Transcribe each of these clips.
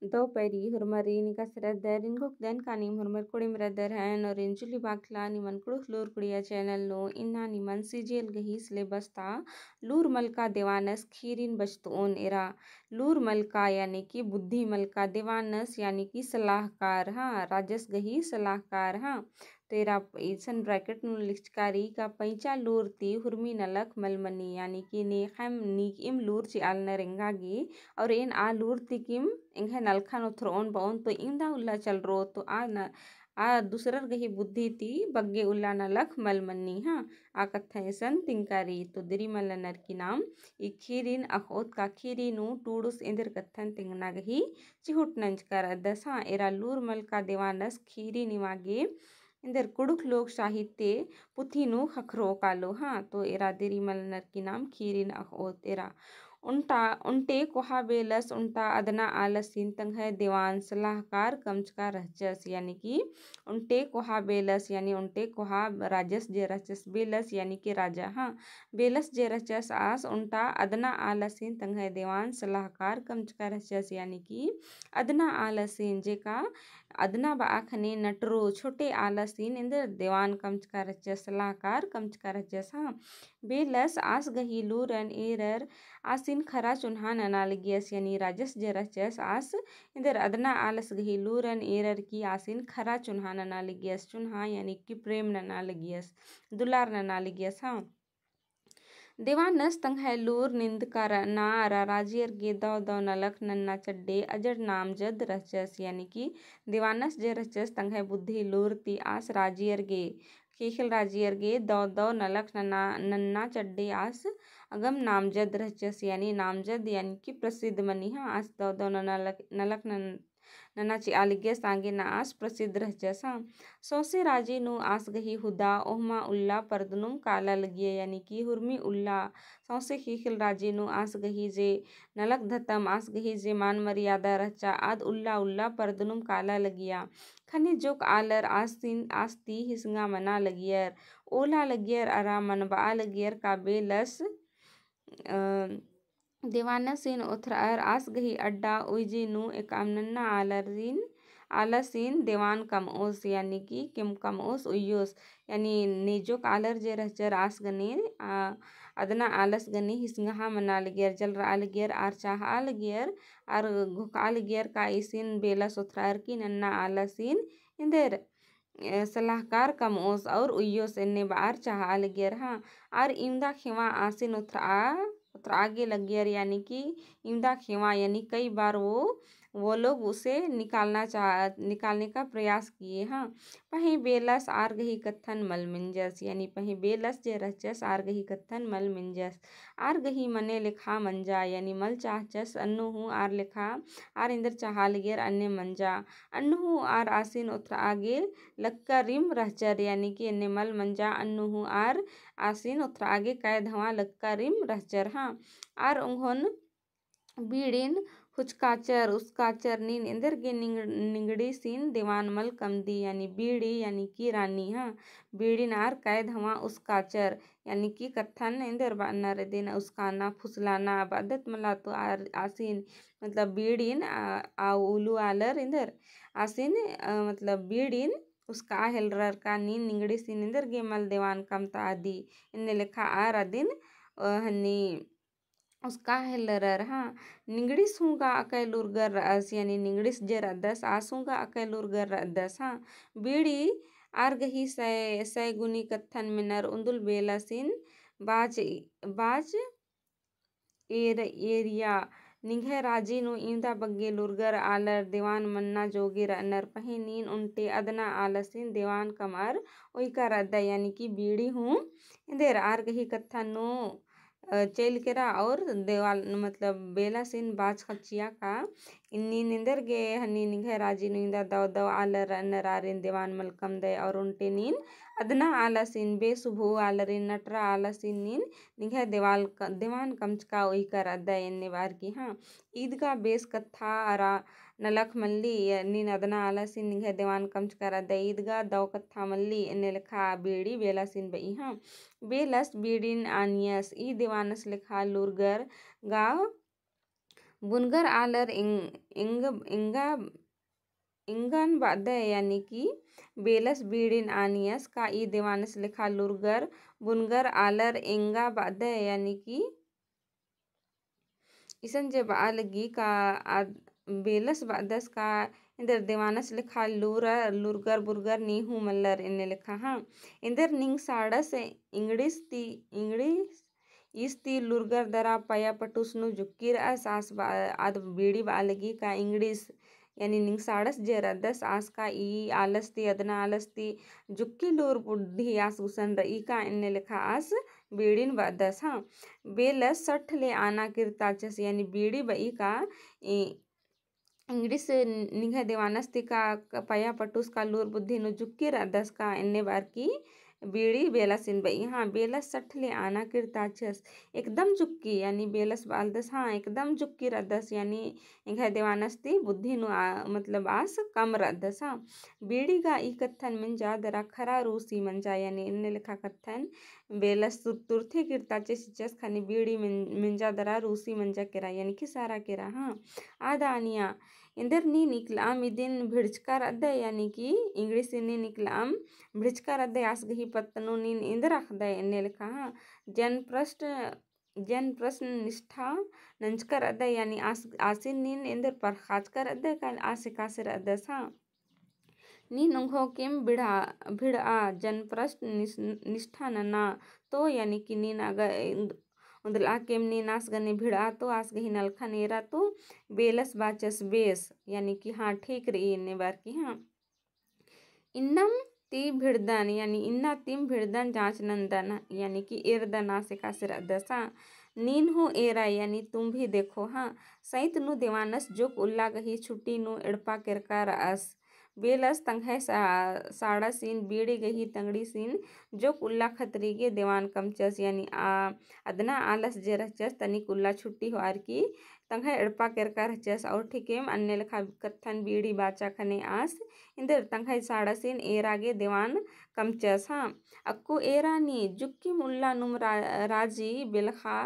दो पैरी हुरमरी निकसरदर इनको den kani hurmar kudi mradar han or injuli bakla ni man kudu lur kudiya channel no inna ni man sijel gahis le basta लूर मलका देवानस खीरिन बस्तून era लूर मलका यानी कि बुद्धि मलका देवानस यानी कि सलाहकार हाँ राजस गही सलाहकार हाँ तेरा इसन ब्रैकेट नु लिखकारी का पैचा लूर ती हुरमी नलक मलमनी यानी कि नेखम नीक इम लूर ची आल नरेंगागी और इन आ लूर ती किम इंगे नलखा नो थ्रोन बाउन तो इंदा उल्ला चल रो तो आ दूसरर गही बुद्धि ती बग्गे उल्ला नलख मलमनी हाँ आ कथा ऐसन तिंकारी तो दिरी मल्लनर की नाम ई खीरिन अखोत का खीरिनु टूडुस इंदर कथन तिंगना गही चिहुट नंच कर दस हाँ एरा लूर मल का देवानस खीरी निवागे इंदर कुडुक लोक साहित्य पुथिनु खखरो कालो हाँ तो एरा दिरी मल्लनर की नाम खीरिन अखोत एरा उनटा उनटे कोहा बेलस उनटा अदना आलसीन तंग है दीवान सलाहकार कमचका रहचस यानी कि उनटे कोहा बेलस यानी उनटे कोहा राजस जे रहचस बेलस यानी कि राजा हाँ बेलस जे रहचस आस उनटा अदना आलसीन तंग है दीवान सलाहकार कमचका रहचस यानी कि अदना आलसीन जे का अदना बाखने नटरो छोटे आलसीन इंदर दीवान कमचका रहचस सलाहकार कमचका रहचस हाँ बेलस आस गही लूरन एरर आसिन खरा चुन्हा ननालगियस यानी राजस जरचस आस इंदर अदना आलस गही लूरन एरर की आसिन खरा चुन्हा ननालगियस चुन्हा यानी कि प्रेम ननालगियस दुलार ननालगियस हाँ देवानस तंग है लूर निंद कर ना अरा राजियर गे दौ दौ नलख नन्ना चड्डे अजर नाम जद रचस यानी कि देवानस जे रचस तंग है बुद्धि लूर ती आस राजियर गे खेखल राजियर गे दौ दौ नलख नन्ना चड्डे आस अगम नामजद रचस यानी नामजद यानी कि प्रसिद्ध मनी हाँ आस दौ दौ नलख ननाची आलिगे सांगे ना आस प्रसिद्ध रहचस हाँ सौसे राजे नु आस गही हुदा ओहमा उल्ला परदनुम काला लगिए यानी कि हुरमी उल्ला सौसे खीखिल राजे नु आस गही जे नलक धतम आस गही जे मान मर्यादा रचा आद उल्ला उल्ला परदनुम काला लगिया खनि जोक आलर आस्तीन आस्ती हिसंगा मना लगियर ओला लगियर अरा मनबा लगियर का बेलस देवानसीन उथरार आस गही अड्डा उइजिनु एक आमनन्ना आलसीन देवान कम ओस यानी कि किम कम ओस उयोस यानी नेजोक आलर जे रहचर आस गने अदना आलस गने हिसंगा मना लगियर जल आलगियर आर चाह आलगियर आर घुक आलगियर का इसिन बेला सुथरार की नन्ना आलसीन इंदेर सलाहकार कम ओस और उयोस इन्ने बार चाह आलगियर हाँ आर इमदा खिवा आसिन उतर आगे लग गया यानी कि इमदा खेवा यानी कई बार वो लोग उसे निकालने का प्रयास किए हाँ पही बेलस आर गही कथन मल मिंजस यानी पही बेलस जे रचस आर गही कथन मल मिंजस आर गही मने लिखा मंजा यानी मल चाहचस अन्नु हूँ आर लिखा आर इंदर चाहा लगियर अन्य मंजा अन्नु हूँ आर आसिन उतर आगे लक्का रिम रहचर यानी कि अन्य मल मंजा अन्नु हूँ आर आसिन उतर आगे कै धवा लक्का रिम रहचर हाँ आर उन्होंने बीड़िन हुचकाचर उसकाचर नीन इंदर के निंगड़ी सीन दीवान मल कमदी यानी बीड़ी यानी कि रानी हाँ बीड़िन आर कैद हवा उसकाचर यानी कि कथन इंदर नर दिन उसकाना फुसलाना आबादत मला तो आसीन मतलब बीड़िन आ उलू आलर इंदर आसीन मतलब बीड़िन उसका हेलर का नीन निंगड़ी सीन इंदर गे मल दीवान कमता आदि इन्ने लिखा आर अदिन हन्नी उसका हेलर हाँ निंगड़िस हूँगा अकैलुरगर रस यानी निंगड़िस जे रदस आसूंगा अकैलुरगर रदस हाँ बीड़ी आर गही सै गुनी कथन मिनर उंदुल बेलासिन बाज बाज एरिया निघे राजी नु इंदा बग्गे लुरगर आलर दीवान मन्ना जोगिर नर पही नीन उनटे अदना आलसिन दीवान कमर ओइका रद्दा यानी कि बीड़ी हूँ इंदेर आर गही कथन नु चेल केरा और देवाल मतलब बेला सिन बाज खचिया का इन्नी निंदर गे हनी निघे राजी निंदा दव दव आलर नरारिन देवान मलकम दे और उनटे नीन अदना आलसिन बेसुभु आलरिन नटरा आलसिन नीन निघे देवान कमचका ओई कर अद्दा एन्ने बार की हाँ ईदगा बेस कथा अरा नलख मल्ली नीन अदना आलसिन निघे देवान कमचका अद्दा ईदगा दव कथा मल्ली एन्ने लिखा बीड़ी बेला सिन बई हाँ बेलस बीड़िन आनियस ई देवानस लिखा लुरगर गाँव बुनगर आलर इंग इंगा इंगन बादय यानी कि बेलस बीड़िन आनियस का ई देवानस लिखा लुरगर बुनगर आलर इंगा बादय यानी कि इसन जे बालगी का बेलस बादस का इंदर देवानस लिखा लुरगर बुरगर नीहू मल्लर इन्ने लिखा हाँ इंदर निंग साड़स इंग्लिस इस्ती लुरगर दरा पया पटुसनु जुक्कीर आस आद बीड़ी बालगी का इंग्लिस यानी निंग साड़स जे रदस आस का ई आलस्ती अदना आलस्ती जुक्की लूर बुद्धि आस उसन रई का इन्ने लिखा आस बीड़िन बादस हाँ बेलस सठ ले आना किरताचस यानी बीड़ी बई का इंग्लिश निघा देवानस्ती का पया पटुस का लूर बुद्धि नु जुक्की रदस का इन्ने बार की बीड़ी बेलस इन बई हाँ बेलस सठ ले आना किरताचस एकदम जुक्की यानी बेलस बालदस हाँ एकदम जुक्की रदस यानी इंघा देवानस्ती बुद्धि नु मतलब आस कम रदस हाँ बीड़ी का ई कत्थन मिंजा दरा खरा रूसी मंजा यानी इन्ने लिखा कत्थन बेलस तुरथे किरताचस चस खानी बीड़ी मिंजा दरा रूसी मंजा केरा यानी कि सारा केरा हाँ आदानिया इंदर नी निकलाम इदिन भिड़चकार अद्दय यानी कि इंग्लिश नी निकलाम भिड़चकार अद्दय आसगही पत्तनु नीन इंदर अखदय इन्ने लिखा हाँ जन प्रश्न निष्ठा नंचकर अद्दय यानी आसिन नीन इंदर परखाचकर अद्दय का आसे कासर अद्दस हाँ नीन उंघो किम भिड़ा जन प्रश्न निष्ठा नना तो यानी कि नीन अगर उंदला केम नी नास गने भिड़ा तो आस गही नलखा नेरा तो बेलस बाचस बेस यानी कि हाँ ठीक रही इन्ने बार की हाँ इन्नम ती भिड़दन यानी इन्ना तिम भिड़दन जांच नंदन यानी कि इरदन आसे कासिर दसा नीन हो एरा यानी तुम भी देखो हाँ सैत नु देवानस जोक उल्ला गही छुट्टी नु एड़पा किरकार अस बेलस तंघै साड़ा सीन बीड़ी गही तंगड़ी सीन जोक उल्ला खतरीगे देवान कमचस यानी अदना आलस जे रहचस तनिक उल्ला छुट्टी हो आर की तंघै एड़पा किरकार रहचस और ठीकेम अन्य लेखा कत्थन बीड़ी बाचा खने आस इंदर तंघै साड़ा सीन एरागे देवान कमचस हाँ अक्कू एरा नी जुक्की मुल्ला नुम राजी बेलखा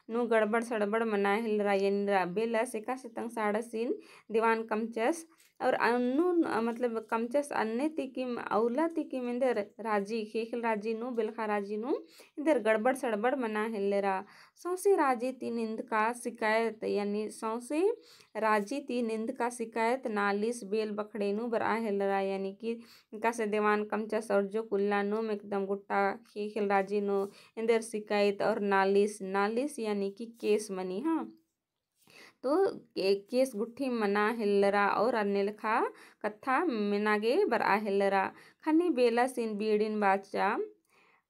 नु गड़बड़ सड़बड़ मनाए हिल रायन बेलस एका से तंग साड़ा सीन दीवान कमचस और अन्नु मतलब कमचस अन्य तिकिम औला तिकिम इंदर राजी खेखल राजी नु बेलखा राजी नु इंदर गड़बड़ सड़बड़ मना हिल्लेरा सौसे राजी ती निंद का शिकायत यानी सौसे राजी ती निंद का शिकायत नालिस बेल बखड़े नु बरा हिल्लेरा यानी कि इनका से देवान कमचस और जो कुल्ला नु एकदम गुट्टा खेखल राजी नु इंदर शिकायत और नालिस यानी कि केस मनी हाँ तो केस गुट्ठी मना हिल्लरा और अन्य लिखा कथा मिनागे बरा हिल्लरा खनी बेलस इन बीड़िन बाचा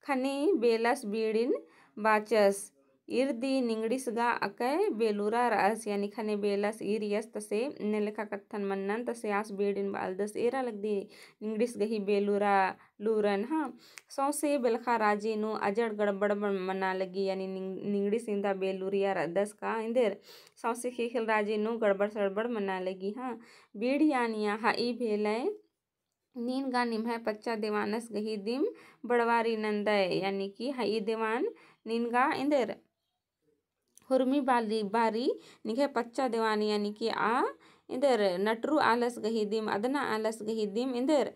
खनी बेलस बीड़िन बाचस इर्दी निंगड़िसगा अकय बेलूरा रास यानी खने बेलस इरियस तसे ने लिखा कत्थन मन्नन तसे आस बेड़िन बालदस एरा लग दी निंगड़िस गही बेलूरा लूरन हाँ सौसे बेलखा राजी नु अजड़ गड़बड़ मना लगी यानी निंगड़िस इंदा बेलूरिया रदस का इंदर सौसे खेखल राजी नु गड़बड़ सड़बड़ मना लगी हाँ बीड़ियानिया हाई भेलय नीन गा निम्हा पच्चा देवानस गही दिम बड़वारी नंदय यानी कि हाई देवान नीनगा इंदर हुरमी बारी निघे पच्चा देवानी यानी कि इंदर नटरू आलस गही दिम अदना आलस गही दिम इंदर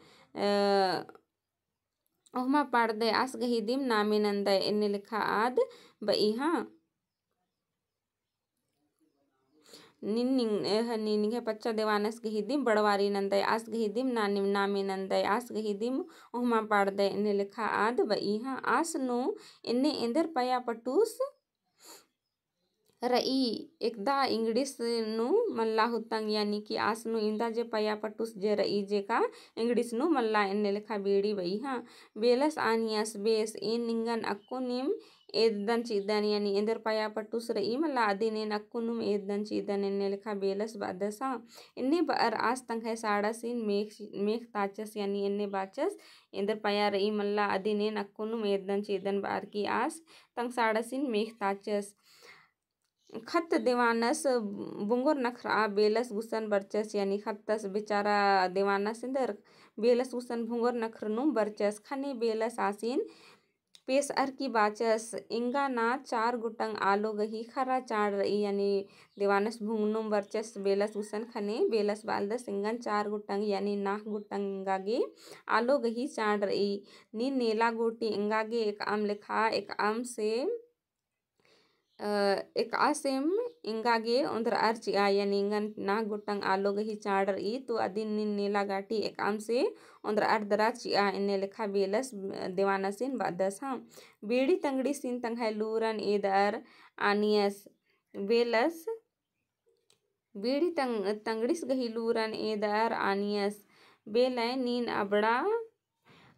ओहमा पाड़दे आस गही दिम नामे नंदय इन्ने लिखा आद बई हाँ निन्निघे पच्चा देवानस गही दिम बड़वारी नंदय आस गही दिम नामे नंदय आस गही दिम ओहमा पाड़दे इन्ने लिखा आद बई हाँ आस नो इन्ने इंदर पया पटूस रई एकदा इंग्लिश नु मल्ला हुतंग यानी कि आस नु इंदा जे पया पटुस जे रई जे का इंग्लिश नु मल्ला इन्ने लिखा बेड़ी बई हाँ बेलस आनियस बेस इन निंगन अक्को निम एदन चीदन यानी इंदर पया पटुस रई मल्ला आदि ने अक्को नुम एदन चीदन इन्ने लिखा बेलस बादस हाँ इन्ने बर आस तंग है साड़ा सीन मेघ ताचस यानी इन्ने बाचस इंदर पया रई मल्ला आदि ने अक्को नुम एदन चीदन बार की आस तंग साड़ा सीन मेघ ताचस खत देवानस बुंगुर नखरा बेलस गुसन बरचस यानी खत्तस बेचारा देवानस इंदर बेलस गुसन भुंगुर नखरनु बरचस खने बेलस आसीन पेश अर की बाचस इंगा ना 4 गुटंग आलो गही खरा चाड़ रई यानी देवानस भुंगनुम वर्चस बेलस उसन खने बेलस बालदस इंगन 4 गुटंग यानी नाह गुटंग इंगागे आलो गही चाड़ रई नी नेला गोटी इंगागे एक आम लिखा एक आसेम इंगागे उंदर अर्ची आ यानी इंगन ना गुटंग आलो गही चाड़ रई तो अदिन निन नेला गाटी एक आम से उंदर अर्धरा चिया इन्ने लिखा बेलस देवानसिन बादस हाँ बीड़ी तंगड़ी सिन तंग लूरन एदर आनियस बेलस बीड़ी तंगड़िस गही लूरन एदर आनियस बेलय नीन अबड़ा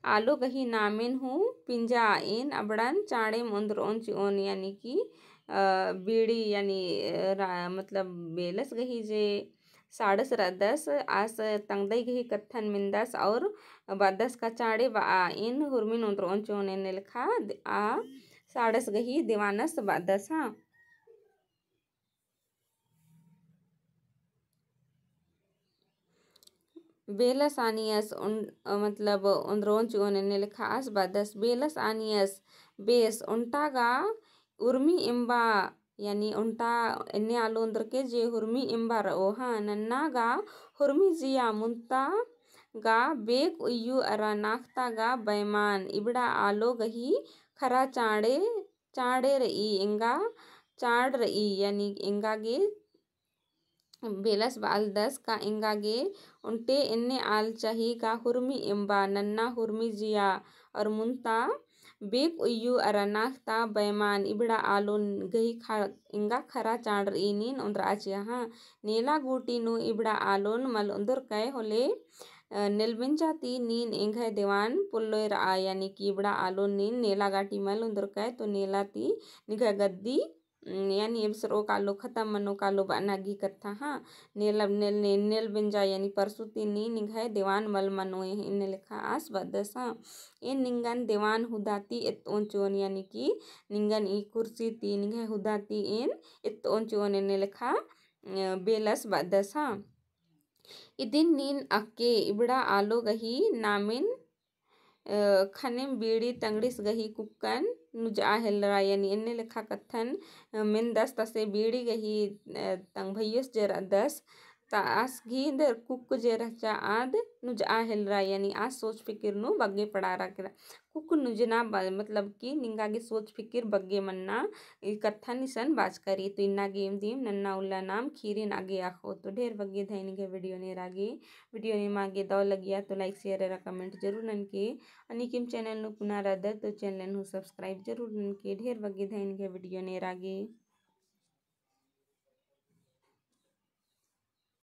आलो गही नामिन हूँ पिंजा इन अबड़न चाड़े मुंदर ओन यानी कि बीड़ी यानी मतलब बेलस गही जे साड़स रदस आस तंगदई गही कत्थन मिंदस और बदस का चाड़े इन हुरमिन उंदर ओन चोन ने लिखा आ साड़स गही दीवानस बदस हाँ बेलस आनियस मतलब उंद्रोन चुने लिखा आस बदस बेलस आनियस बेस उंटागा उर्मी इम्बा यानी उंटा इन्ने आलो अंदर के जे हुर्मी इम्बा रओ हाँ नन्ना गा हुर्मी जिया मुंता गा बेक उय्यू अरा नाख्ता गा बैमान इबड़ा आलो गही खरा चाड़े रई इंगा चाड़ रई यानी इंगा गे बेलस बालदस का इंगागे उन्टे इन्ने आल चाही का हुर्मी इम्बा नन्ना हुर्मी जिया और मुंता बेक उय्यू अरनाख्ता बैमान इबड़ा आलोन गही इंगा खरा चाड़ नीन उंदर आचिया हाँ नेला गूटीनु इबड़ा आलोन मल उंदर कै होले नेलबिंजाती नीन इंघ देवान पुल्लोर आ यानी कि इबड़ा आलोन नीन नेला गाटी मल उंदर कै तो नेलाती निघ गद्दी यानी एबसर ओ कालो खत्म मनो कालो बानागी कत्था हाँ नेल बिंजा यानी परसुती नी निघाय देवान मल मनो इन्ने लिखा आस बदस हाँ इन निंगन देवान हुदाती इत ओंचोन यानी कि निंगन ई कुर्सी ती निघाय हुदाती इन इत ओंचोन इन्ने लिखा बेलस बदस हाँ इदिन नीन अक्के इबड़ा आलो गही नामिन खनिम बीड़ी तंगड़िस गही कुक्कन नुजा हेलरा यानी इन्ने लिखा कथन मिन दस तसे बीड़ी गही तंग भैयस जर दस तास घी दर कुक जे रचा आद नुजा हेलरा यानी आज सोच फिकिर नु बग्गे पड़ा रखरा कुक नुजना मतलब कि निंगा गे सोच फिकिर बग्गे मन्ना कथन निसन बाज करी तो इन्ना गेम दीम नन्ना उल्ला नाम खीरिन आगे आखो तो ढेर बग्गे धैनी के वीडियो ने रागे वीडियो ने मागे दौ लगिया तो लाइक शेयर कमेंट जरूर ननके अनिकिम चैनल नु पुनः रदर तो चैनल नु सब्सक्राइब जरूर ननके ढेर बग्गे धैनी के वीडियो ने रागे।